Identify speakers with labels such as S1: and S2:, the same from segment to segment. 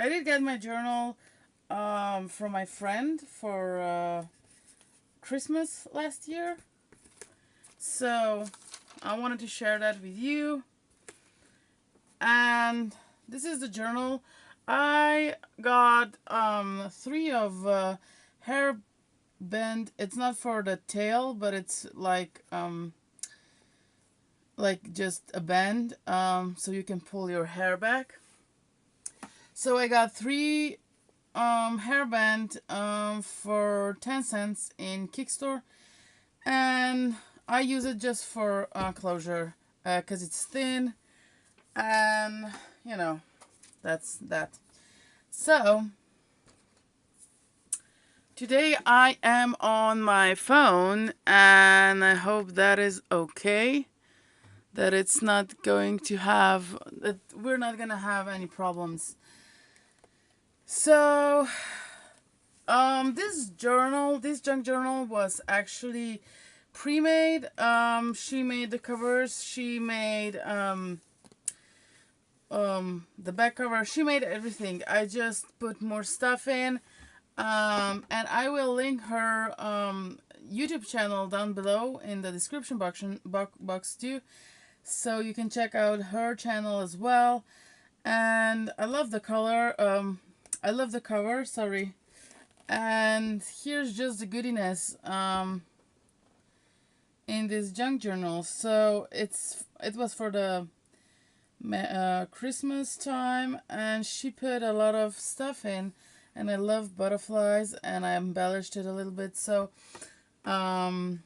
S1: I did get my journal from my friend for Christmas last year. So I wanted to share that with you. And this is the journal. I got three of hair band. It's not for the tail, but it's like just a band, so you can pull your hair back. So I got three hairband for 10 cents in Kickstore, and I use it just for closure because it's thin, and you know, that's that. So today I am on my phone, and I hope that is okay, that it's not going to have, that we're not gonna have any problems. So this junk journal was actually pre-made. She made the covers, she made the back cover, she made everything. I just put more stuff in, and I will link her YouTube channel down below in the description box too, so you can check out her channel as well. And I love the color. I love the cover. Sorry. And here's just the goodiness in this junk journal. So it was for the Christmas time, and she put a lot of stuff in, and I love butterflies, and I embellished it a little bit. So I'm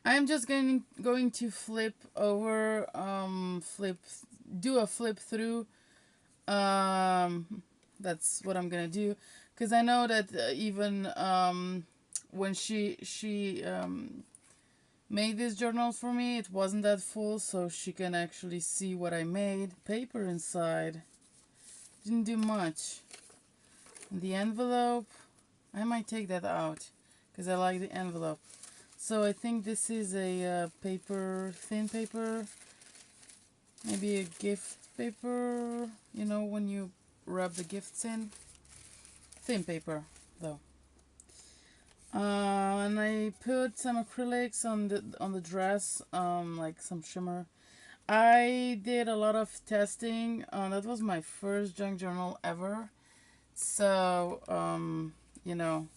S1: just going to flip over, do a flip through. That's what I'm gonna do, because I know that even when she made this journal for me, it wasn't that full, so she can actually see what I made. Paper inside, didn't do much. The envelope, I might take that out because I like the envelope. So I think this is a paper, thin paper, maybe a gift paper, you know, when you rub the gifts in. Thin paper though. And I put some acrylics on the dress, like some shimmer. I did a lot of testing. That was my first junk journal ever. So, you know,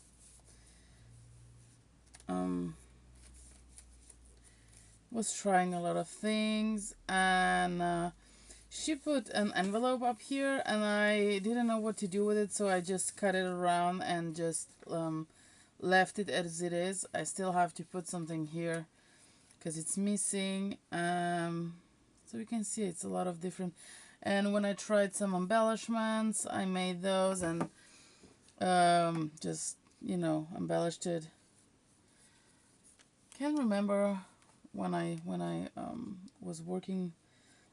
S1: um, was trying a lot of things, and she put an envelope up here, and I didn't know what to do with it, so I just cut it around and just left it as it is. I still have to put something here because it's missing. So you can see it's a lot of different. And when I tried some embellishments, I made those and just, you know, embellished it. Can't remember when I was working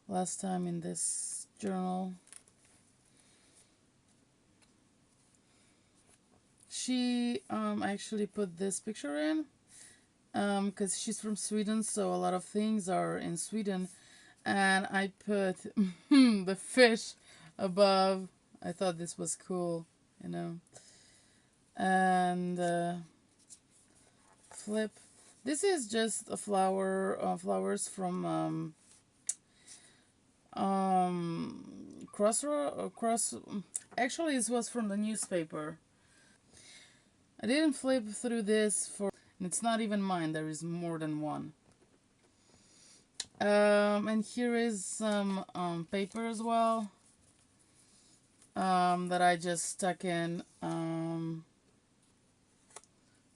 S1: last time in this journal. She actually put this picture in because she's from Sweden, so a lot of things are in Sweden. And I put the fish above. I thought this was cool, you know. And flip. This is just a flowers from cross. Actually, this was from the newspaper. I didn't flip through this for, and it's not even mine. There is more than one. And here is some paper as well that I just stuck in.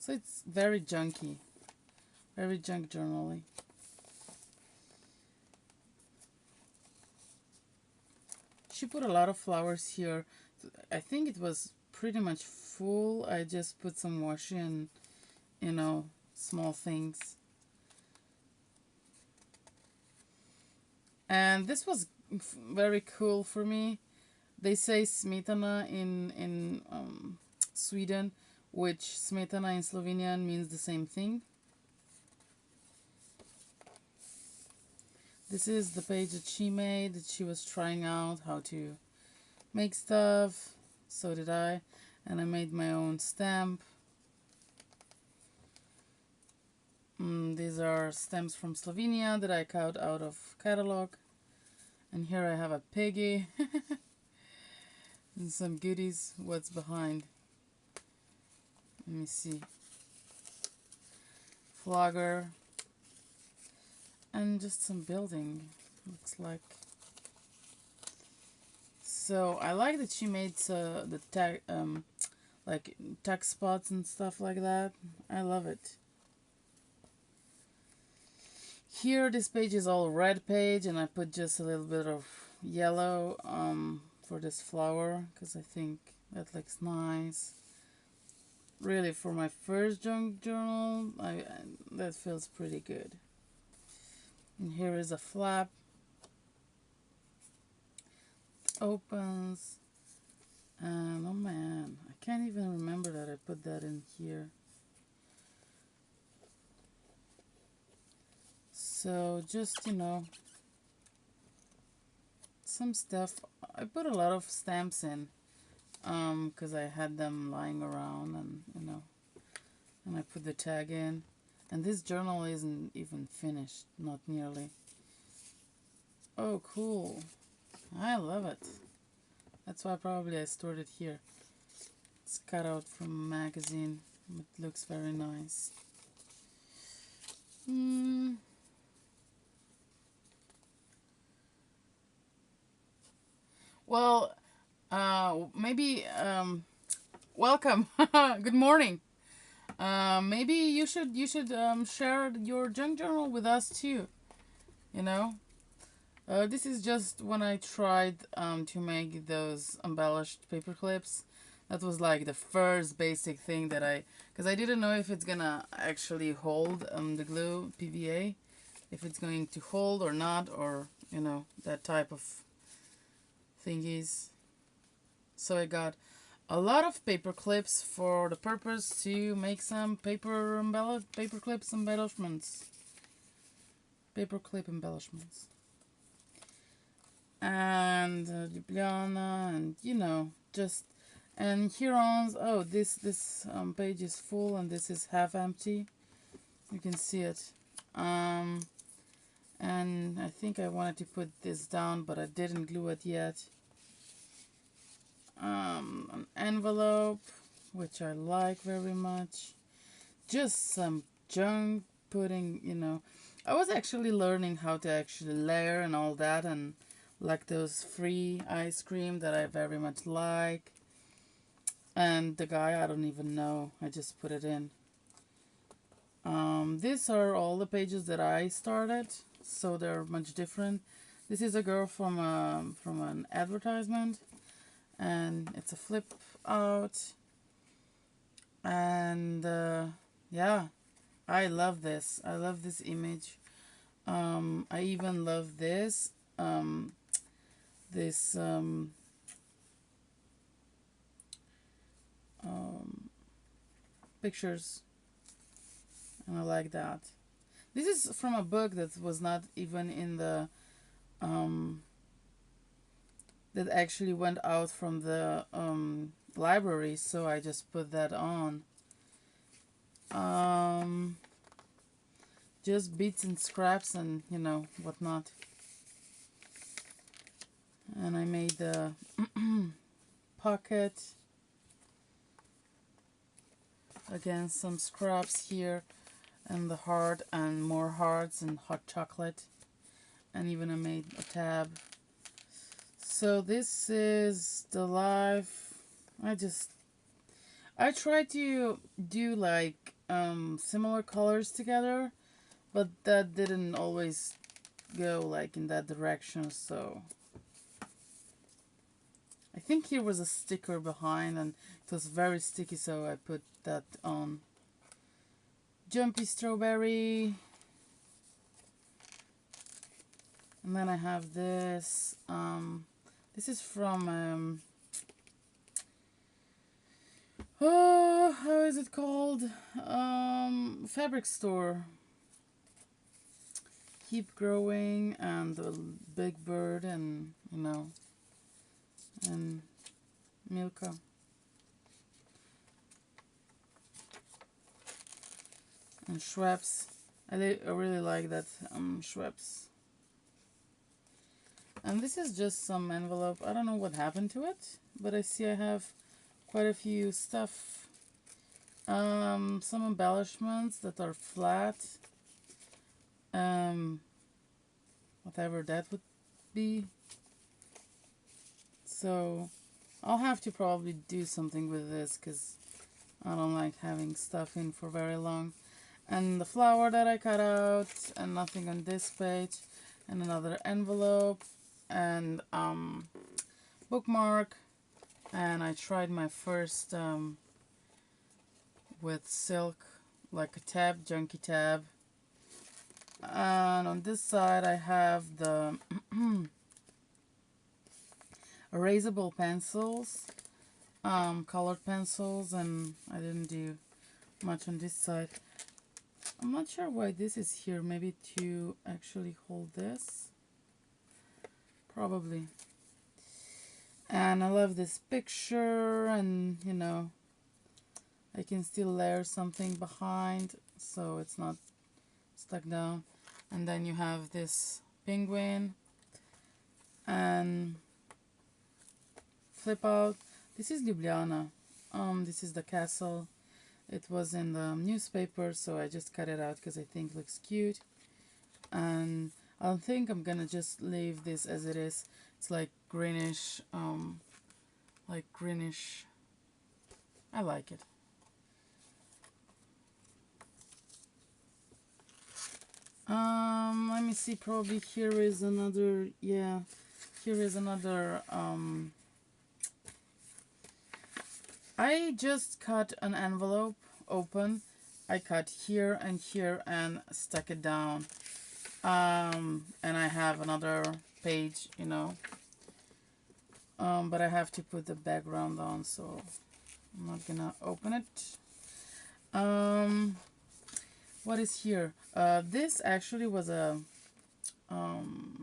S1: So it's very junky, very junk journal-y. She put a lot of flowers here. I think it was pretty much full. I just put some washi and, you know, small things. And this was very cool for me. They say smetana in Sweden, which smetana in Slovenian means the same thing. This is the page that she made, that she was trying out how to make stuff. So did I. And I made my own stamp. These are stamps from Slovenia that I cut out of catalog. And here I have a piggy. And some goodies. What's behind? Let me see. Flogger. And just some building. Looks like. So I like that she made the tag, like text spots and stuff like that. I love it. Here this page is all red page, and I put just a little bit of yellow for this flower because I think that looks nice. Really, for my first junk journal, that feels pretty good. And here is a flap. Opens. And oh man, I can't even remember that I put that in here. So just, some stuff. I put a lot of stamps in because I had them lying around, and and I put the tag in. And this journal isn't even finished, not nearly. Oh, cool. I love it. That's why probably I stored it here. It's cut out from a magazine. It looks very nice. Well, maybe, welcome. Good morning. Maybe you should share your junk journal with us too. You know, this is just when I tried to make those embellished paper clips. That was like the first basic thing that because I didn't know if it's gonna actually hold the glue PVA, if it's going to hold or not, or that type of thingies. So I got a lot of paper clips for the purpose to make some paper clips embellishments. Paper clip embellishments. And Ljubljana, and just, and Hurons. Oh, this page is full and this is half empty. You can see it. And I think I wanted to put this down, but I didn't glue it yet. An envelope, which I like very much. Just some junk putting, I was actually learning how to actually layer and all that, and lactose-free ice cream that I very much like. And the guy, I don't even know. I just put it in. These are all the pages that I started, so they're much different. This is a girl from an advertisement, and it's a flip out. And yeah, I love this. I love this image. I even love this. This pictures, and I like that. This is from a book that was not even in the that actually went out from the library, so I just put that on. Just bits and scraps and whatnot. And I made the pocket. Again, some scraps here, and the heart, and more hearts, and hot chocolate. And even I made a tab. So this is the life. I try to do like similar colors together, but that didn't always go like in that direction. So I think here was a sticker behind, and it was very sticky, so I put that on. Jumpy strawberry. And then I have this. This is from oh, how is it called? Fabric store. Keep growing, and the big bird, and and Milka. And Schweppes. I really like that Schweppes. And this is just some envelope. I don't know what happened to it, but I see I have quite a few stuff. Some embellishments that are flat. Whatever that would be. So I'll have to probably do something with this because I don't like having stuff in for very long. And the flower that I cut out, and nothing on this page, and another envelope, and bookmark. And I tried my first with silk, like a tab, junky tab. And on this side I have the erasable pencils, colored pencils, and I didn't do much on this side. I'm not sure why this is here. Maybe to actually hold this. Probably. And I love this picture, and you know, I can still layer something behind so it's not stuck down. And then you have this penguin and flip out. This is Ljubljana. This is the castle. It was in the newspaper, so I just cut it out because I think it looks cute. And I think I'm gonna just leave this as it is. It's like greenish, I like it. Let me see, probably here is another, yeah, here is another, I just cut an envelope open. I cut here and here and stuck it down. And I have another page, you know. But I have to put the background on, so I'm not gonna open it. What is here? This actually was a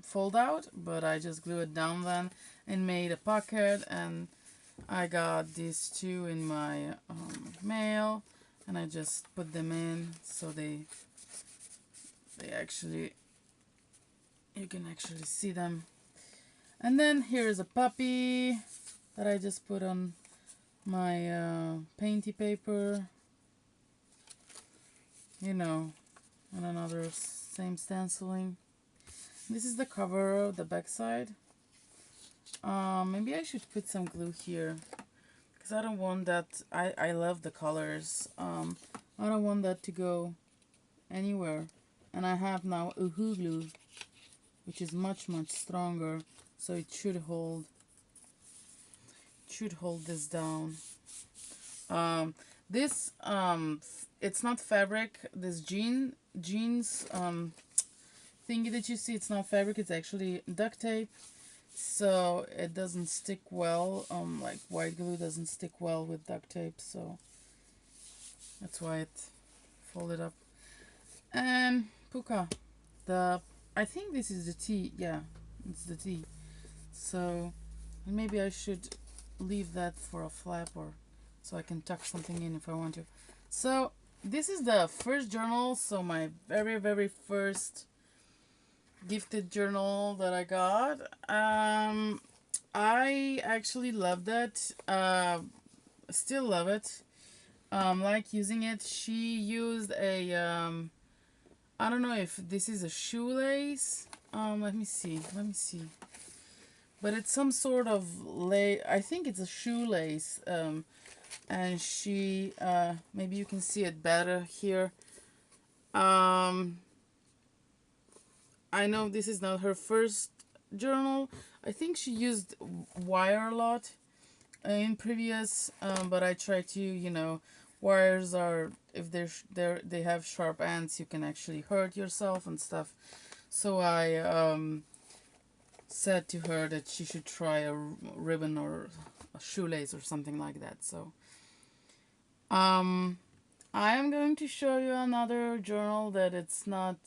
S1: fold out, but I just glued it down then and made a pocket, and I got these two in my mail, and I just put them in so they actually, you can actually see them. And then here is a puppy that I just put on my painty paper, you know, and another same stenciling. This is the cover, the back side. Maybe I should put some glue here because I don't want that. I love the colors. I don't want that to go anywhere. And I have now Uhu glue, which is much stronger, so it should hold this down. This it's not fabric. This jeans thingy that you see, it's not fabric. It's actually duct tape, so it doesn't stick well. Like white glue doesn't stick well with duct tape, so that's why it folded up. And puka, I think this is the T. Yeah, it's the T. So maybe I should leave that for a flap, or so I can tuck something in if I want to. So this is the first journal, so my very first gifted journal that I got. I actually loved it. Still love it. Like using it. She used a I don't know if this is a shoelace. Let me see. But it's some sort of I think it's a shoelace. And she maybe you can see it better here. I know this is not her first journal. I think she used wire a lot in previous, but I try to, you know, wires are, if they have sharp ends, you can actually hurt yourself and stuff. So I said to her that she should try a ribbon or a shoelace or something like that. So I am going to show you another journal that it's not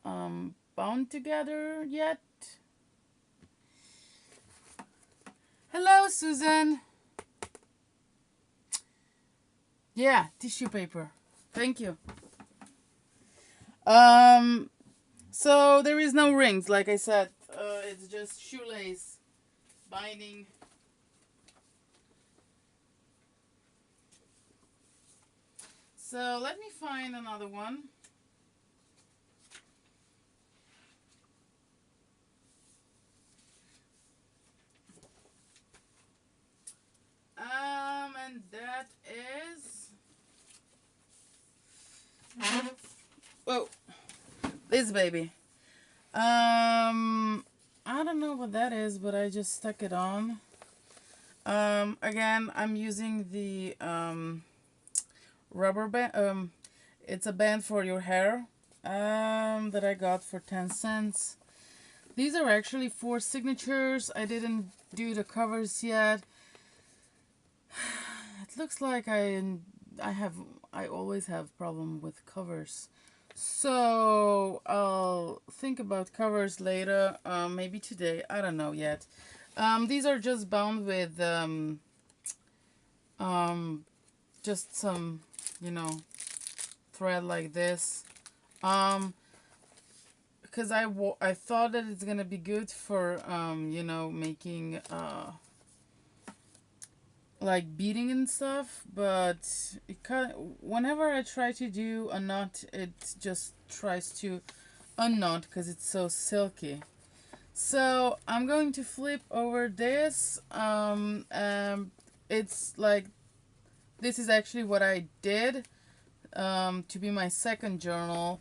S1: bound together yet. Hello, Susan. Yeah, tissue paper. Thank you. Um, so there is no rings, like I said. It's just shoelace binding. So let me find another one. And that is, whoa, this baby. I don't know what that is, but I just stuck it on. Again, I'm using the rubber band. It's a band for your hair. That I got for 10 cents. These are actually 4 signatures. I didn't do the covers yet. It looks like I always have problem with covers. So I'll think about covers later, maybe today. I don't know yet. These are just bound with um, just some, you know, thread like this. Because I thought that it's gonna be good for you know, making like beading and stuff, but whenever I try to do a knot, it just tries to unknot because it's so silky. So I'm going to flip over this. It's like, this is actually what I did to be my second journal.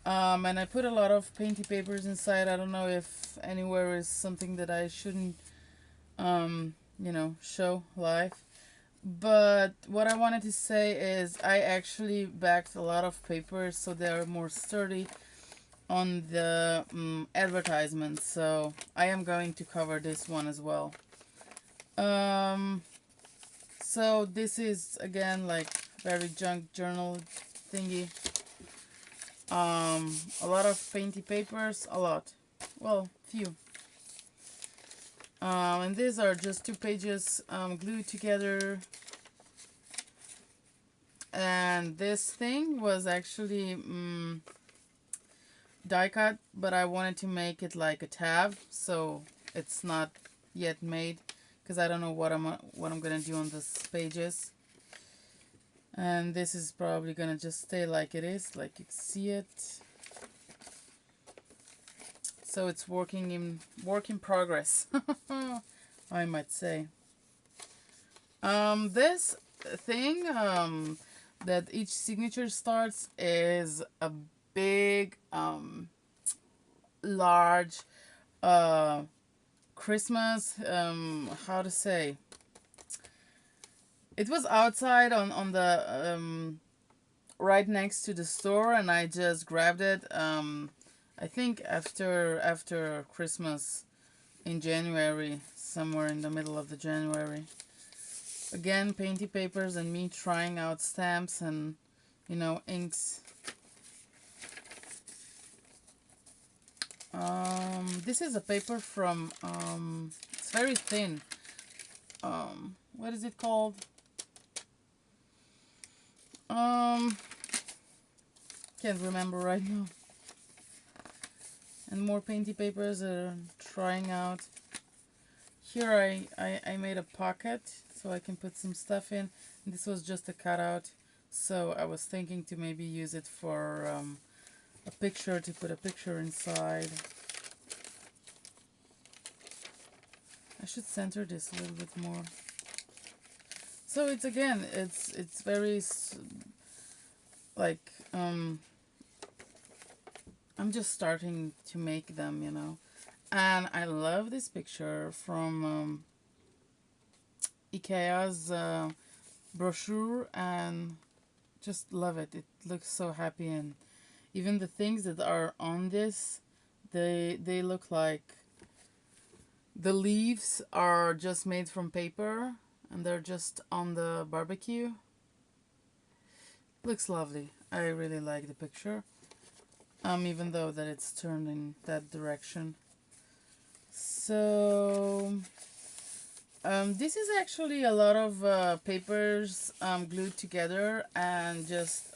S1: And I put a lot of painty papers inside. I don't know if anywhere is something that I shouldn't, you know, show live. But what I wanted to say is I actually backed a lot of papers so they're more sturdy on the advertisements. So I am going to cover this one as well. Um, so this is again like very junk journal thingy. A lot of painty papers, a lot. Well, few. And these are just 2 pages glued together. And this thing was actually die cut, but I wanted to make it like a tab, so it's not yet made because I don't know what I'm gonna do on these pages. And this is probably gonna just stay like it is, like you can see it. So it's work in progress, I might say. This thing that each signature starts is a big large Christmas, how to say, it was outside on the right next to the store, and I just grabbed it I think after Christmas in January, somewhere in the middle of the January. Again, painty papers and me trying out stamps and, you know, inks. This is a paper from it's very thin. What is it called? Can't remember right now. And more painty papers are trying out. Here I made a pocket so I can put some stuff in. And this was just a cutout, so I was thinking to maybe use it for a picture, to put a picture inside. I should center this a little bit more. So it's again, it's very like I'm just starting to make them, you know. And I love this picture from IKEA's brochure, and just love it. It looks so happy, and even the things that are on this, they look like the leaves are just made from paper and they're just on the barbecue. Looks lovely. I really like the picture. Even though that it's turned in that direction. So This is actually a lot of papers glued together and just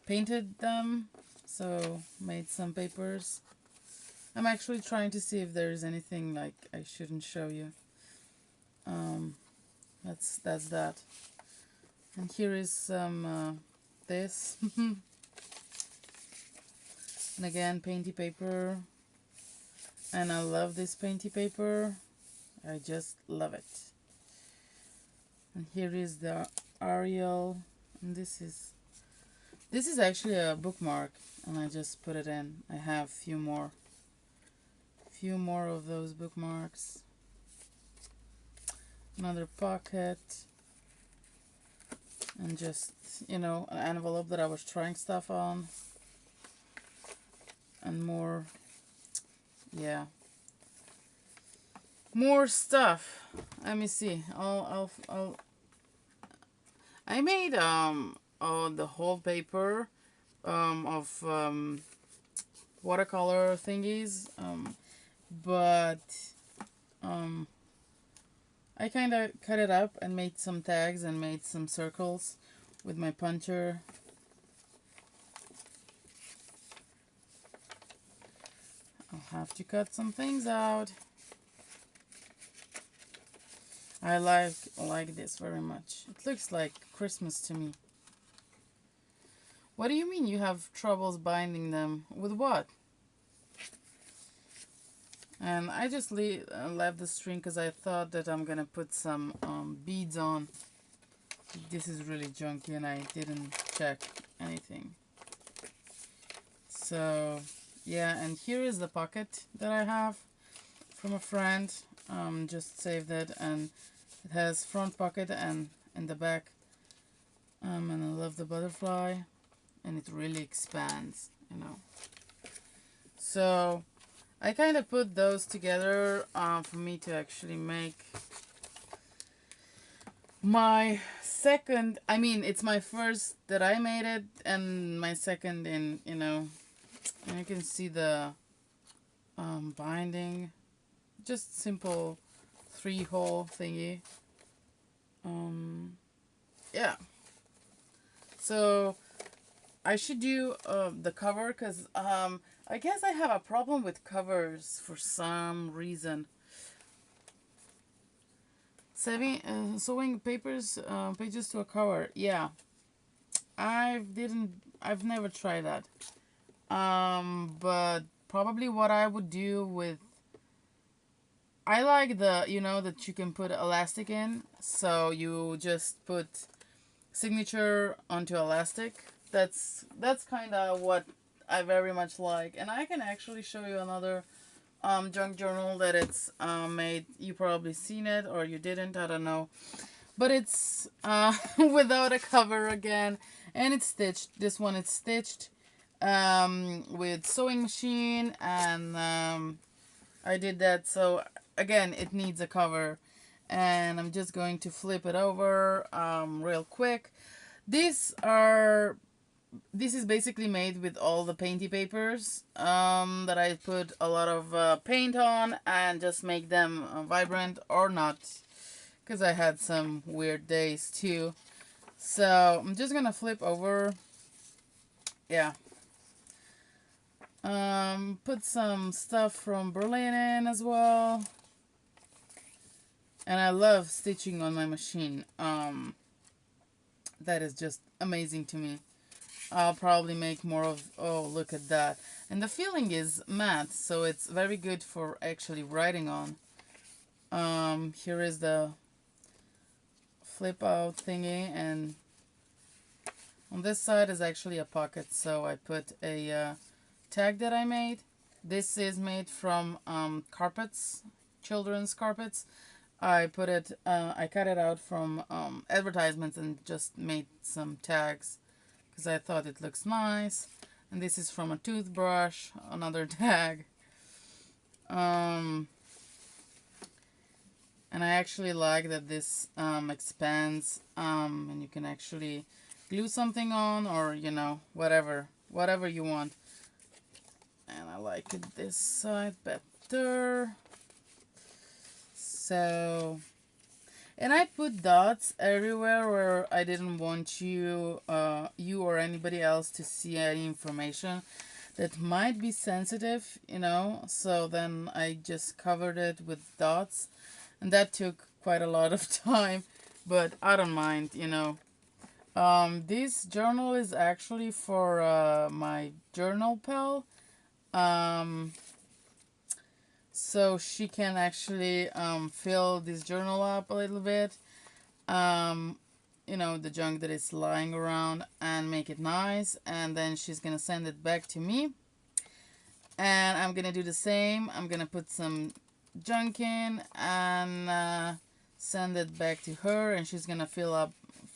S1: painted them. So made some papers. I'm actually trying to see if there's anything like I shouldn't show you. Um, that's that. And here is some this. And again, painty paper. And I love this painty paper. I just love it. And here is the Ariel. And this is actually a bookmark, and I just put it in. I have few more of those bookmarks. Another pocket. And just, an envelope that I was trying stuff on. And more, yeah, more stuff. Let me see. I made the whole paper of watercolor thingies, but I kind of cut it up and made some tags and made some circles with my puncher. I'll have to cut some things out. I like this very much. It looks like Christmas to me. What do you mean you have troubles binding them? With what? And I just left the string because I thought that I'm gonna put some beads on. This is really junky and I didn't check anything. So yeah, and here is the pocket that I have from a friend. Just saved it, and it has front pocket and in the back. And I love the butterfly, and it really expands, So I kind of put those together for me to actually make my second. I mean, it's my first that I made it, and my second in, and you can see the binding. Just simple 3-hole thingy. Yeah. So I should do the cover because I guess I have a problem with covers for some reason. Sewing pages to a cover. Yeah, I've never tried that. But probably what I would do with. I like that you can put elastic in, so you just put signature onto elastic. That's kind of what I very much like, and I can actually show you another junk journal that it's made. You probably seen it or you didn't, I don't know, but it's without a cover again, and it's stitched. This one is stitched with sewing machine, and I did that. So again, it needs a cover, and I'm just going to flip it over real quick. This is basically made with all the painty papers that I put a lot of paint on and just make them vibrant or not, because I had some weird days too. So I'm just gonna flip over. Yeah. Put some stuff from Berlin in as well. And I love stitching on my machine. That is just amazing to me. I'll probably make more of. Oh, look at that. And the feeling is matte, so it's very good for actually writing on. Here is the flip out thingy, and on this side is actually a pocket, so I put a tag that I made. This is made from carpets, children's carpets. I cut it out from advertisements and just made some tags because I thought it looks nice. And this is from a toothbrush, another tag. And I actually like that this expands, and you can actually glue something on, or whatever you want. And I like it this side better. So And I put dots everywhere where I didn't want you or anybody else to see any information that might be sensitive, you know. So then I just covered it with dots, and that took quite a lot of time, but I don't mind, you know. This journal is actually for my journal pal. Um, so she can actually fill this journal up a little bit. Um, you know, the junk that is lying around, and make it nice. And then she's gonna send it back to me. And I'm gonna do the same. I'm gonna put some junk in and send it back to her, and she's gonna fill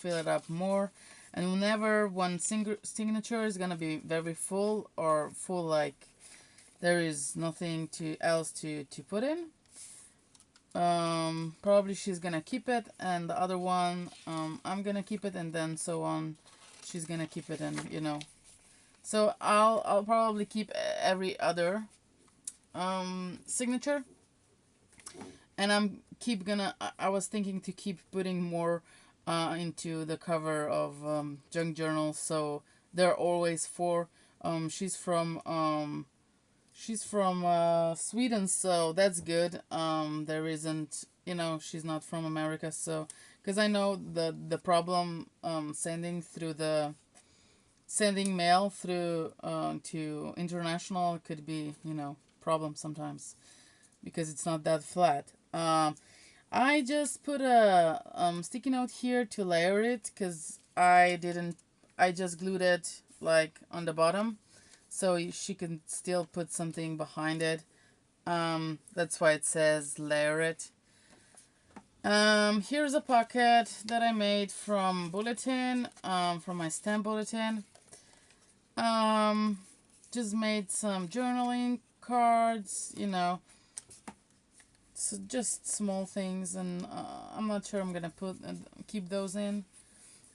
S1: it up more. And whenever one signature is gonna be very full, or full like there is nothing else to put in, probably she's gonna keep it, and the other one, I'm gonna keep it, and then so on, she's gonna keep it, and you know. So I'll probably keep every other signature, and I was thinking to keep putting more into the cover of junk journals, so there are always four. She's from Sweden, so that's good. There isn't, you know, she's not from America, so because I know the problem sending mail through to international could be, you know, problem sometimes because it's not that flat. I just put a sticky note here to layer it because I just glued it like on the bottom, so she can still put something behind it. That's why it says layer it. Here's a pocket that I made from bulletin, from my stamp bulletin. Um, just made some journaling cards, you know, so just small things, and I'm not sure I'm gonna keep those in.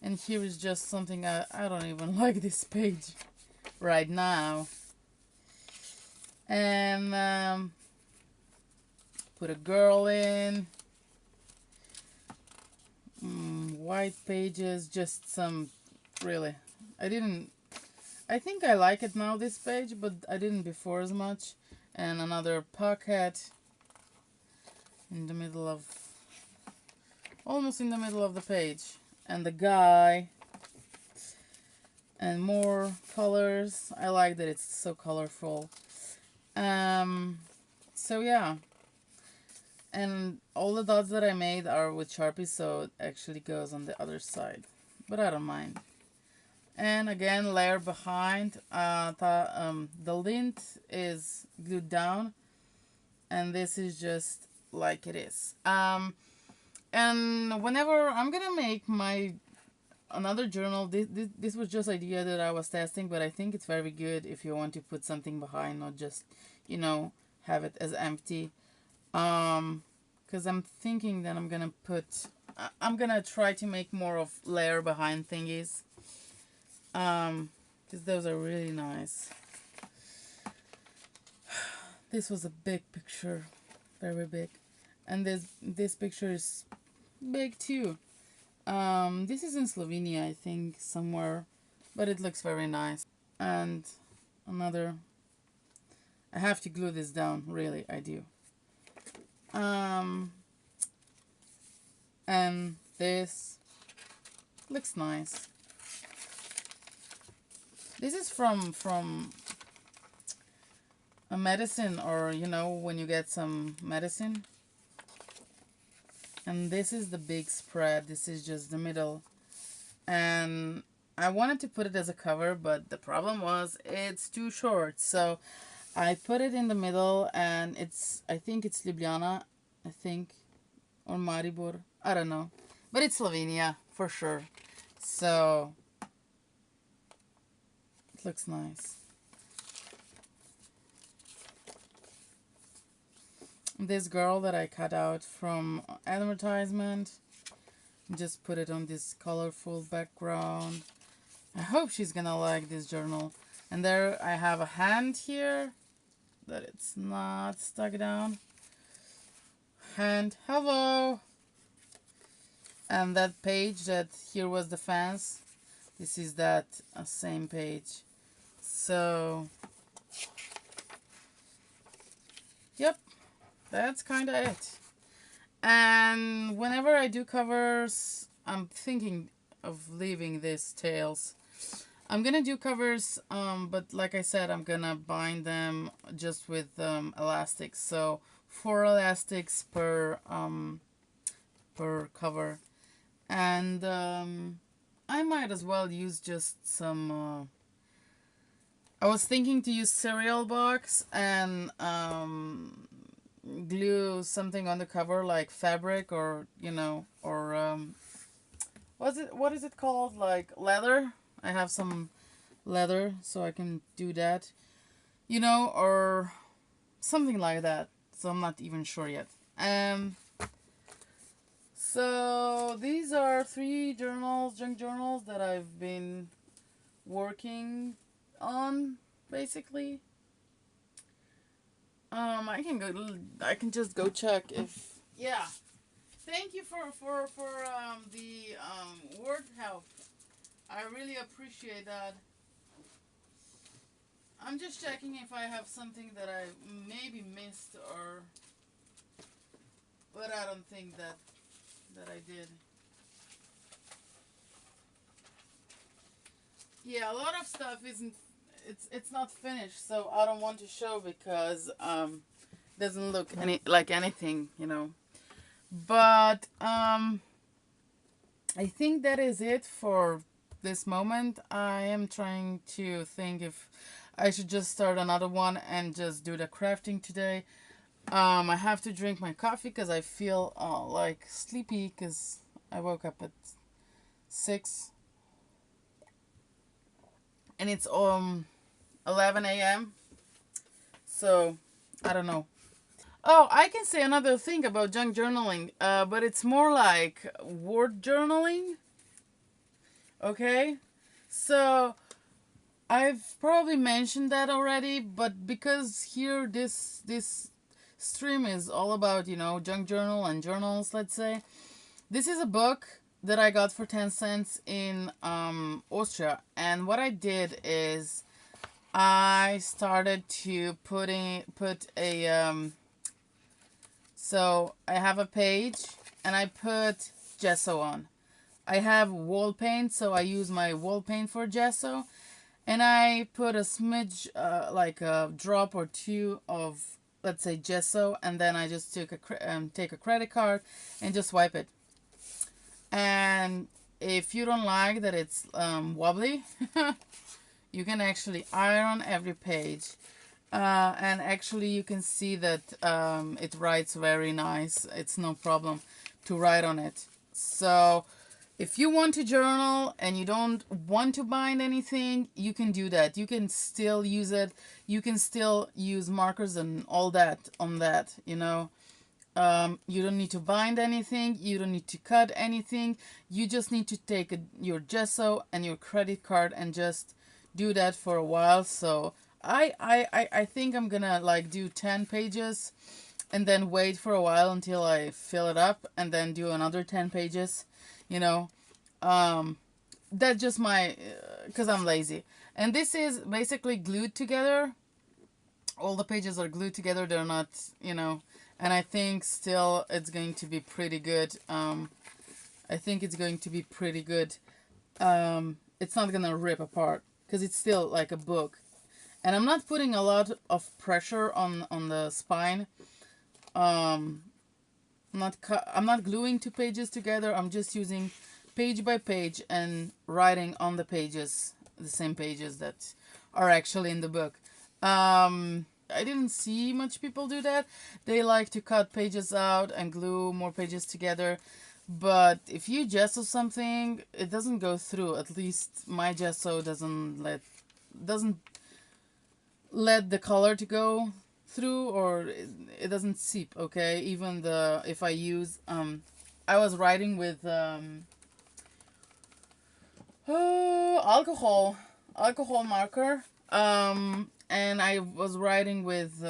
S1: And here is just something I don't even like this page right now. And put a girl in. White pages, just some, really. I think I like it now, this page, but I didn't before as much. And another pocket in the middle of, almost in the middle of the page. And the guy. And more colors. I like that it's so colorful. So yeah. And all the dots that I made are with Sharpie, so it actually goes on the other side. But I don't mind. And again, layer behind. The lint is glued down, and this is just like it is. And whenever I'm gonna make another journal, this was just idea that I was testing, but I think it's very good if you want to put something behind, not just, you know, have it as empty. Because I'm thinking that I'm gonna try to make more of layer behind thingies. Because those are really nice. This was a big picture, very big, and this picture is big too. This is in Slovenia, I think, somewhere, but it looks very nice. And another, I have to glue this down, really, I do. And this looks nice. This is from a medicine, or you know, when you get some medicine. And this is the big spread. This is just the middle. And I wanted to put it as a cover, but the problem was it's too short. So I put it in the middle, and I think it's Ljubljana, I think, or Maribor. I don't know. But it's Slovenia, for sure. So it looks nice. This girl that I cut out from advertisement, just put it on this colorful background. I hope she's gonna like this journal. And there I have a hand here that it's not stuck down. Hand, hello. And that page that here was the fans, this is that same page. So, yep, that's kind of it. And whenever I do covers, I'm thinking of leaving these tails. I'm gonna do covers, but like I said, I'm gonna bind them just with elastics. So 4 elastics per cover, and I might as well use just some. I was thinking to use cereal box and glue something on the cover like fabric, or or what is it called, like leather. I have some leather, so I can do that, or something like that. So I'm not even sure yet. So these are 3 journals, junk journals, that I've been working on, basically. I can just go check if, yeah. Thank you for the word help. I really appreciate that. I'm just checking if I have something that I maybe missed, or, but I don't think that I did. Yeah, a lot of stuff isn't. It's not finished, so I don't want to show because doesn't look like anything. But I think that is it for this moment. I am trying to think if I should just start another one and just do the crafting today. I have to drink my coffee because I feel like sleepy because I woke up at 6 and it's 11 a.m. So I don't know. Oh, I can say another thing about junk journaling, but it's more like word journaling. Okay, so I've probably mentioned that already, but because here this stream is all about junk journal and journals. Let's say this is a book that I got for 10 cents in Austria, and what I did is I started to put a so I have a page and I put gesso on. I have wall paint, so I use my wall paint for gesso, and I put a smidge, like a drop or two of, let's say, gesso, and then I just take a credit card and just wipe it. And if you don't like that it's wobbly, you can actually iron every page. And actually you can see that it writes very nice. It's no problem to write on it. So if you want to journal and you don't want to bind anything, you can do that. You can still use it. You can still use markers and all that on that. You don't need to bind anything. You don't need to cut anything. You just need to take your gesso and your credit card and just do that for a while. So I think I'm gonna like do 10 pages and then wait for a while until I fill it up and then do another 10 pages. You know, that's just my, because I'm lazy. And this is basically glued together. All the pages are glued together. They're not, and I think still it's going to be pretty good. I think it's going to be pretty good. It's not gonna rip apart because it's still like a book. And I'm not putting a lot of pressure on the spine. I'm not gluing 2 pages together. I'm just using page by page and writing on the pages, the same pages that are actually in the book. I didn't see much people do that. They like to cut pages out and glue more pages together. But if you gesso something, it doesn't go through. At least my gesso doesn't let the color to go through, or it doesn't seep. Okay, even if I use I was writing with alcohol marker, and I was writing with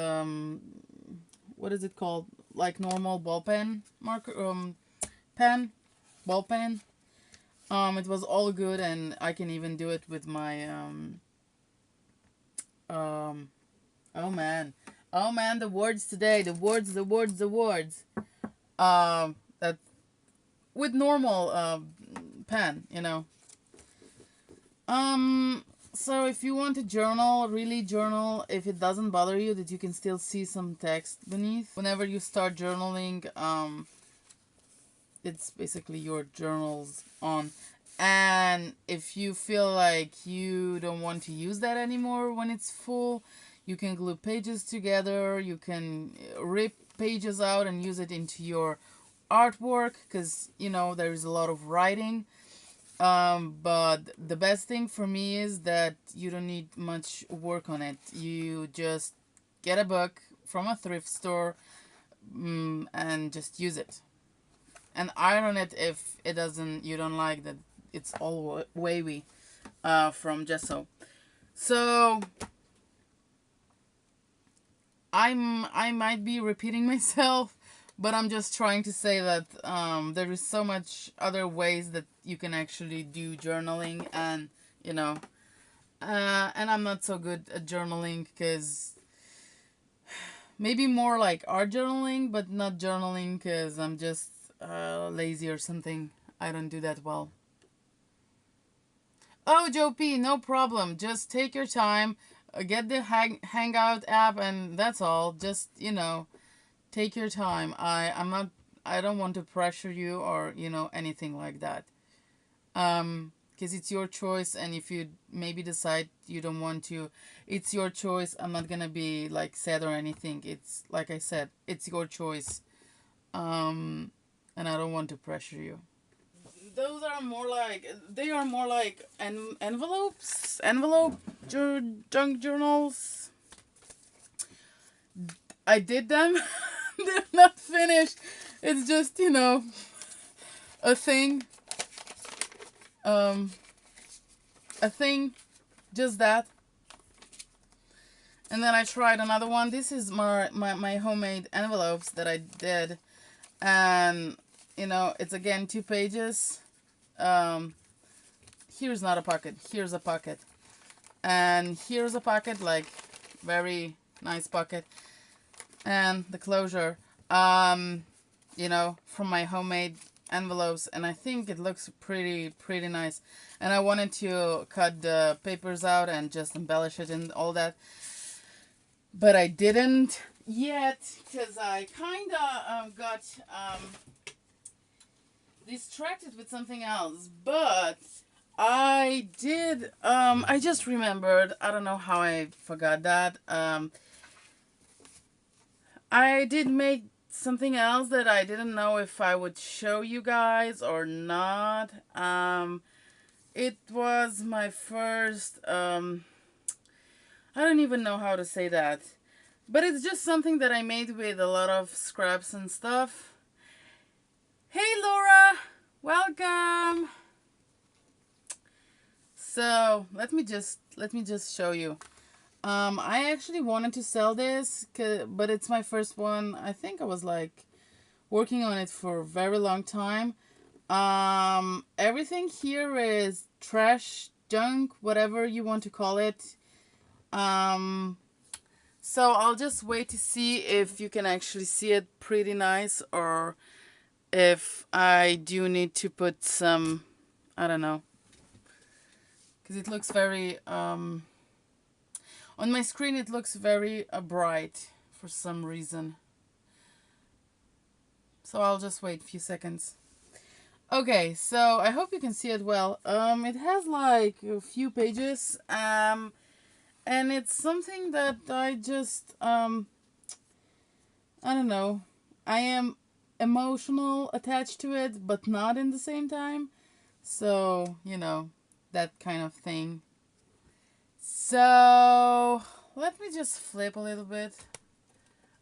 S1: what is it called, like normal ball pen marker pen, ball pen. It was all good, and I can even do it with my um oh man. Oh man, the words today, the words, the words, the words. That with normal pen, you know. So if you want to journal, really journal, if it doesn't bother you that you can still see some text beneath. Whenever you start journaling, it's basically your journals on. And if you feel like you don't want to use that anymore when it's full, you can glue pages together, you can rip pages out and use it into your artwork, because you know there is a lot of writing. But the best thing for me is that you don't need much work on it. You just get a book from a thrift store, and just use it. And iron it if it doesn't, you don't like that it's all wavy from gesso. So I might be repeating myself, but I'm just trying to say that there is so much other ways that you can actually do journaling, and you know, and I'm not so good at journaling, because maybe more like art journaling, but not journaling because I'm just lazy or something. I don't do that well. Oh, Joe P, no problem. Just take your time, get the Hangout app, and that's all. Just, you know, take your time. I'm not. I don't want to pressure you or anything like that. Because it's your choice, and if you maybe decide you don't want to, it's your choice. I'm not gonna be like sad or anything. It's like I said, it's your choice. And I don't want to pressure you. Those are more like they are more like envelope junk journals. I did them. They're not finished. It's just a thing. Um, a thing, just that. And then I tried another one. This is my homemade envelopes that I did, and it's again 2 pages. Um, here's not a pocket. Here's a pocket, and here's a pocket, like very nice pocket, and the closure. From my homemade envelopes, and I think it looks pretty nice. And I wanted to cut the papers out and just embellish it and all that, but I didn't yet because I kind of got distracted with something else. But I did. I just remembered. I don't know how I forgot that. I did make something else that I didn't know if I would show you guys or not. It was my first. I don't even know how to say that. But it's just something that I made with a lot of scraps and stuff. Hey Laura! Welcome! So let me just show you. I actually wanted to sell this, but it's my first one. I think I was like working on it for a very long time. Everything here is trash, junk, whatever you want to call it. So I'll just wait to see if you can actually see it pretty nice, or if I do need to put some, I don't know, because it looks very, on my screen it looks very bright for some reason. So I'll just wait a few seconds. Okay, so I hope you can see it well. It has like a few pages, and it's something that I just, I don't know, I am emotional attached to it, but not in the same time. So, that kind of thing. So, let me just flip a little bit.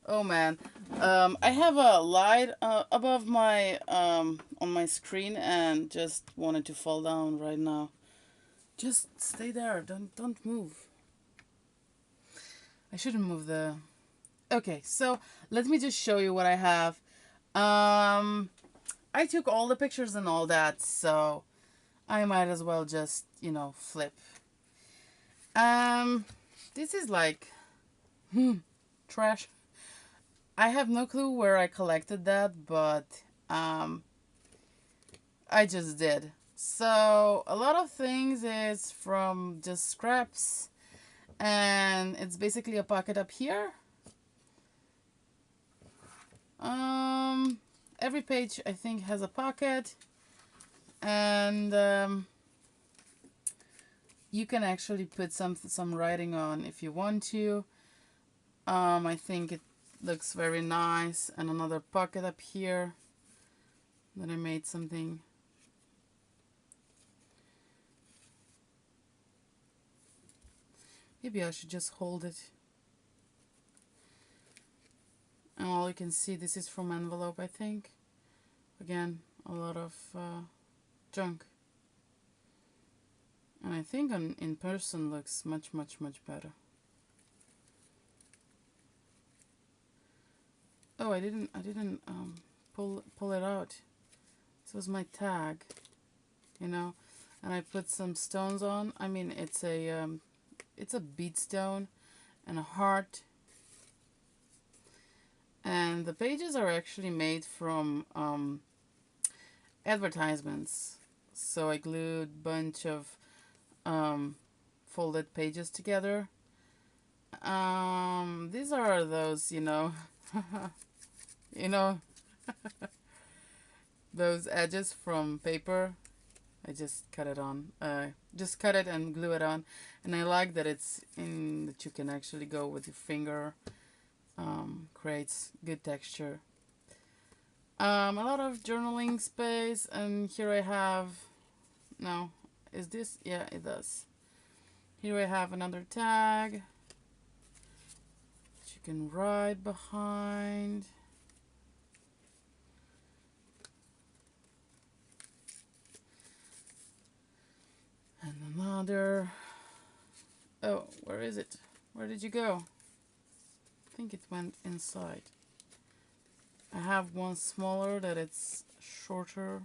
S1: Oh man, I have a light above my on my screen, and just wanted to fall down right now. Just stay there. Don't move. I shouldn't move the. Okay, so let me just show you what I have. I took all the pictures and all that, so I might as well just, flip. Um, this is like trash. I have no clue where I collected that, but um, I just did. So a lot of things is from just scraps, and it's basically a pocket up here. Every page I think has a pocket, and you can actually put some writing on if you want to. I think it looks very nice. And another pocket up here that I made something. Maybe I should just hold it. And all you can see, this is from envelope, I think. Again, a lot of junk. And I think in person looks much, much, much better. Oh, I didn't pull it out. This was my tag, and I put some stones on. I mean, it's a bead stone and a heart. And the pages are actually made from advertisements. So I glued a bunch of folded pages together. These are those, you know, those edges from paper. I just cut it on. Just cut it and glue it on. And I like that that you can actually go with your finger. Creates good texture. A lot of journaling space, and here I have, no, is this? Yeah, it does. Here I have another tag that you can write behind. And another. Oh, where is it? Where did you go? I think it went inside. I have one smaller that it's shorter.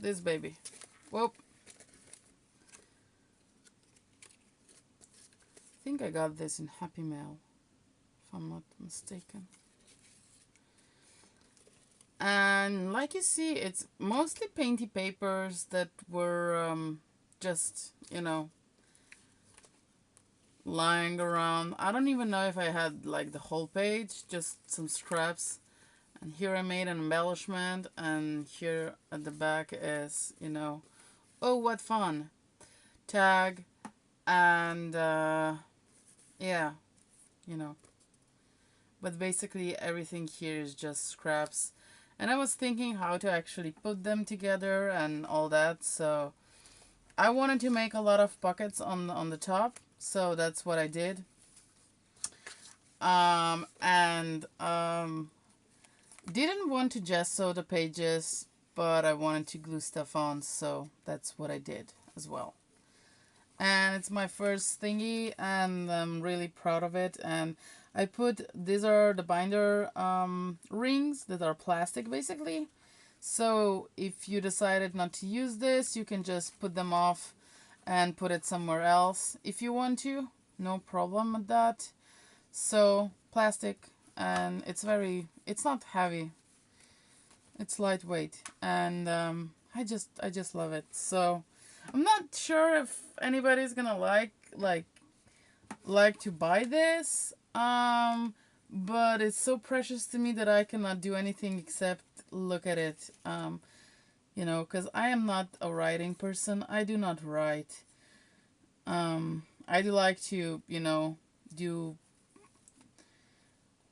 S1: This baby. Whoop. I think I got this in Happy Mail, if I'm not mistaken. And like you see, it's mostly painty papers that were just, lying around. I don't even know if I had like the whole page, just some scraps. And here I made an embellishment, and here at the back is, oh, what fun, tag, and yeah, but basically everything here is just scraps. And I was thinking how to actually put them together and all that, so I wanted to make a lot of pockets on the top, so that's what I did. And didn't want to gesso the pages, but I wanted to glue stuff on, so that's what I did as well. And it's my first thingy, and I'm really proud of it. And these are the binder rings that are plastic basically. So if you decided not to use this, you can just put them off and put it somewhere else if you want to. No problem with that. So plastic, and it's not heavy. It's lightweight, and I just love it. So I'm not sure if anybody's gonna like to buy this. But it's so precious to me that I cannot do anything except look at it. Because I am not a writing person. I do not write. I do like to, do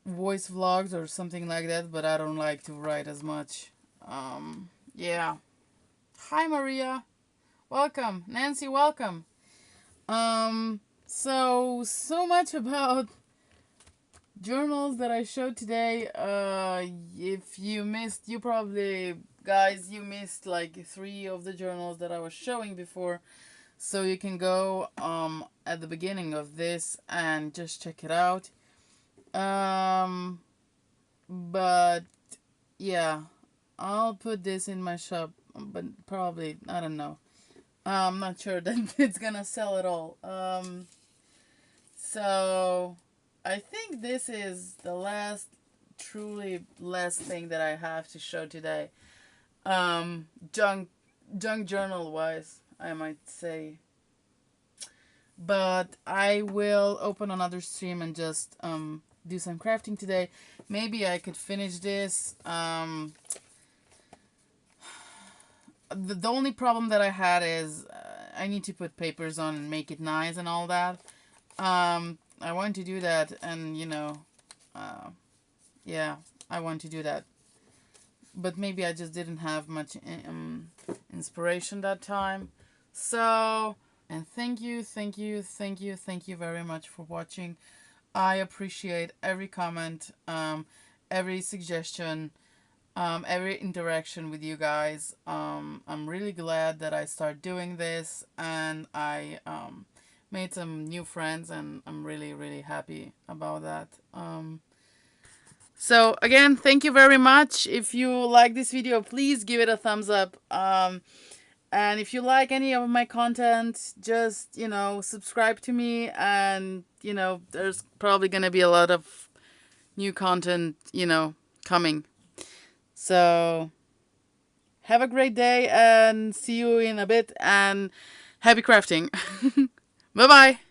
S1: voice vlogs or something like that, but I don't like to write as much. Yeah. Hi, Maria. Welcome. Nancy, welcome. So much about journals that I showed today. If you missed, you missed like 3 of the journals that I was showing before. So you can go at the beginning of this and just check it out. But yeah, I'll put this in my shop, but probably, I don't know. I'm not sure that it's gonna sell at all. So I think this is the truly last thing that I have to show today. Junk journal wise, I might say. But I will open another stream and just do some crafting today. Maybe I could finish this. The only problem that I had is I need to put papers on and make it nice and all that. I want to do that, and yeah, I want to do that. But maybe I just didn't have much inspiration that time. So, and thank you, thank you, thank you, thank you very much for watching. I appreciate every comment, every suggestion, every interaction with you guys. I'm really glad that I started doing this, and I made some new friends, and I'm really, really happy about that. So again, thank you very much. If you like this video, please give it a thumbs up. And if you like any of my content, just, subscribe to me, and, there's probably going to be a lot of new content, coming. So have a great day, and see you in a bit, and happy crafting. Bye bye.